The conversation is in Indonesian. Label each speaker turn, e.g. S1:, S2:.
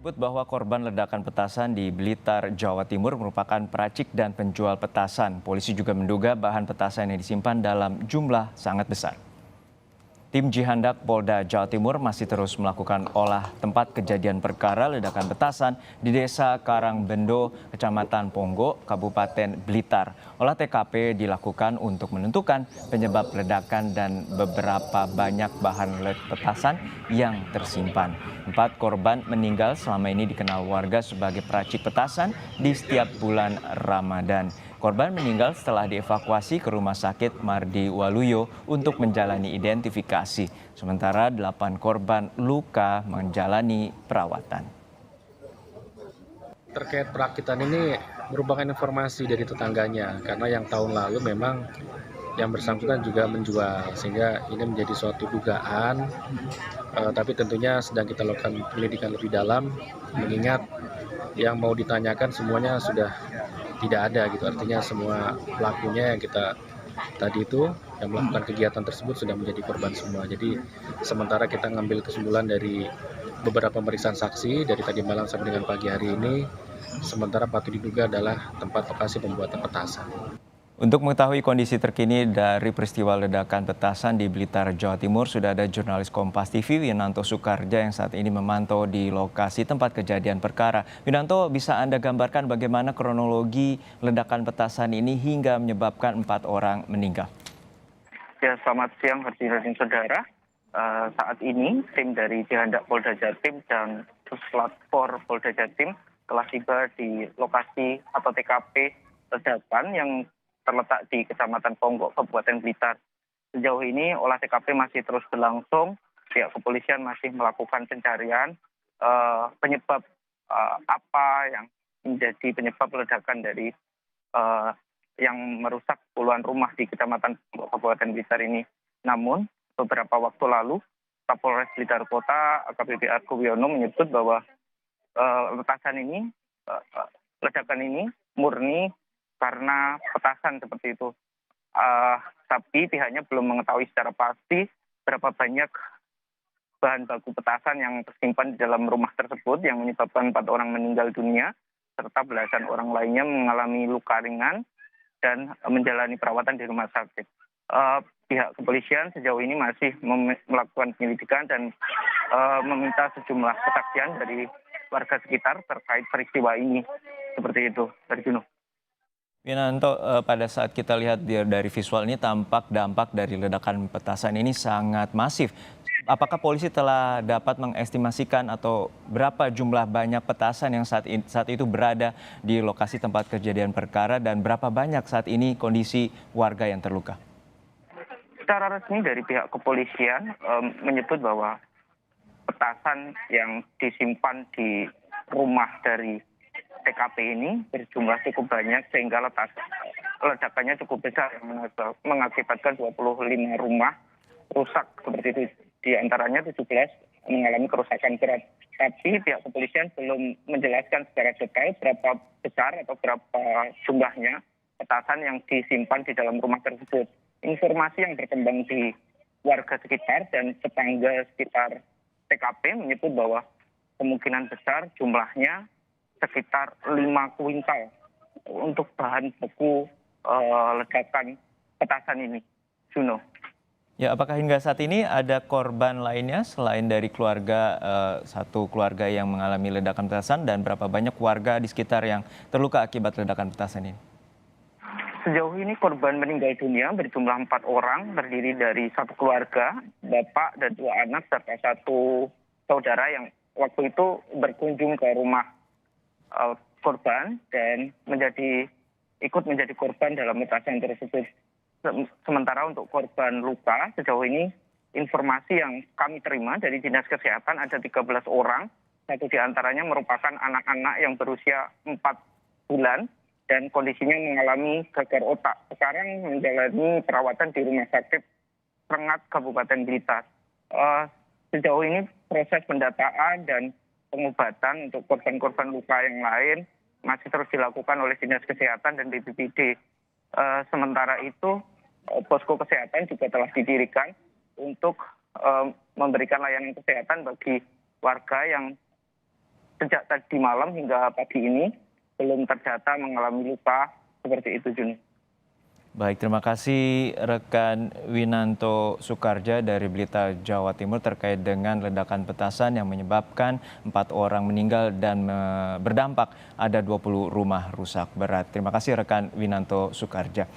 S1: Menyebut bahwa korban ledakan petasan di Blitar, Jawa Timur merupakan peracik dan penjual petasan. Polisi juga menduga bahan petasan yang disimpan dalam jumlah sangat besar. Tim Jihandak Polda Jawa Timur masih terus melakukan olah tempat kejadian perkara ledakan petasan di Desa Karangbendo, Kecamatan Ponggo, Kabupaten Blitar. Olah TKP dilakukan untuk menentukan penyebab ledakan dan beberapa banyak bahan petasan yang tersimpan. 4 korban meninggal selama ini dikenal warga sebagai peracik petasan di setiap bulan Ramadan. Korban meninggal setelah dievakuasi ke Rumah Sakit Mardi Waluyo untuk menjalani identifikasi. Sementara 8 korban luka menjalani perawatan.
S2: Terkait perakitan ini merupakan informasi dari tetangganya, karena yang tahun lalu memang yang bersangkutan juga menjual, sehingga ini menjadi suatu dugaan, tapi tentunya sedang kita lakukan penyelidikan lebih dalam, mengingat yang mau ditanyakan semuanya sudah tidak ada gitu, artinya semua pelakunya yang kita tadi itu yang melakukan kegiatan tersebut sudah menjadi korban semua. Jadi sementara kita ngambil kesimpulan dari beberapa pemeriksaan saksi dari tadi malam sampai dengan pagi hari ini, sementara patut diduga adalah tempat lokasi pembuatan petasan.
S1: Untuk mengetahui kondisi terkini dari peristiwa ledakan petasan di Blitar, Jawa Timur, sudah ada jurnalis Kompas TV Winanto Soekardja yang saat ini memantau di lokasi tempat kejadian perkara. Winanto, bisa Anda gambarkan bagaimana kronologi ledakan petasan ini hingga menyebabkan 4 orang meninggal?
S3: Ya, selamat siang hadirin saudara. Saat ini tim dari Jihandak Polda Jatim dan Puslap 4 Polda Jatim telah tiba di lokasi atau TKP ledakan yang terletak di Kecamatan Ponggo, Kabupaten Blitar. Sejauh ini olah TKP masih terus berlangsung. Pihak kepolisian masih melakukan pencarian penyebab apa yang menjadi penyebab ledakan dari yang merusak puluhan rumah di Kecamatan Ponggo, Kabupaten Blitar ini. Namun beberapa waktu lalu Kapolres Blitar Kota AKBP Argo Wiono menyebut bahwa ledakan ini murni karena petasan seperti itu. Tapi pihaknya belum mengetahui secara pasti berapa banyak bahan baku petasan yang tersimpan di dalam rumah tersebut yang menyebabkan 4 orang meninggal dunia serta belasan orang lainnya mengalami luka ringan dan menjalani perawatan di rumah sakit. Pihak kepolisian sejauh ini masih melakukan penyelidikan dan meminta sejumlah kesaksian dari warga sekitar terkait peristiwa ini. Seperti itu, dari Juno.
S1: Winanto, pada saat kita lihat dari visual ini tampak dampak dari ledakan petasan ini sangat masif. Apakah polisi telah dapat mengestimasikan atau berapa jumlah banyak petasan yang saat itu berada di lokasi tempat kejadian perkara dan berapa banyak saat ini kondisi warga yang terluka?
S3: Secara resmi dari pihak kepolisian menyebut bahwa petasan yang disimpan di rumah dari TKP ini berjumlah cukup banyak sehingga ledakannya cukup besar yang mengakibatkan 25 rumah rusak seperti itu. Di antaranya 17 mengalami kerusakan berat. Tapi pihak kepolisian belum menjelaskan secara detail berapa besar atau berapa jumlahnya petasan yang disimpan di dalam rumah tersebut. Informasi yang berkembang di warga sekitar dan tetangga sekitar TKP menyebut bahwa kemungkinan besar jumlahnya sekitar 5 kuintal untuk bahan baku ledakan petasan ini. Juno.
S1: Ya, apakah hingga saat ini ada korban lainnya selain dari keluarga, satu keluarga yang mengalami ledakan petasan dan berapa banyak warga di sekitar yang terluka akibat ledakan petasan ini?
S3: Sejauh ini korban meninggal dunia berjumlah 4 orang, terdiri dari satu keluarga, bapak dan 2 anak, serta satu saudara yang waktu itu berkunjung ke rumah korban dan ikut menjadi korban dalam petasan tersebut. Sementara untuk korban luka, sejauh ini informasi yang kami terima dari Dinas Kesehatan ada 13 orang, satu di antaranya merupakan anak-anak yang berusia 4 bulan dan kondisinya mengalami gagal otak. Sekarang menjalani perawatan di Rumah Sakit Rengat Kabupaten Blitar. Sejauh ini proses pendataan dan pengobatan untuk korban-korban luka yang lain masih terus dilakukan oleh Dinas Kesehatan dan BPBD. Sementara itu, posko kesehatan juga telah didirikan untuk memberikan layanan kesehatan bagi warga yang sejak tadi malam hingga pagi ini belum terdata mengalami luka seperti itu, Jun.
S1: Baik, terima kasih rekan Winanto Soekarja dari Blitar, Jawa Timur terkait dengan ledakan petasan yang menyebabkan 4 orang meninggal dan berdampak ada 20 rumah rusak berat. Terima kasih rekan Winanto Soekarja.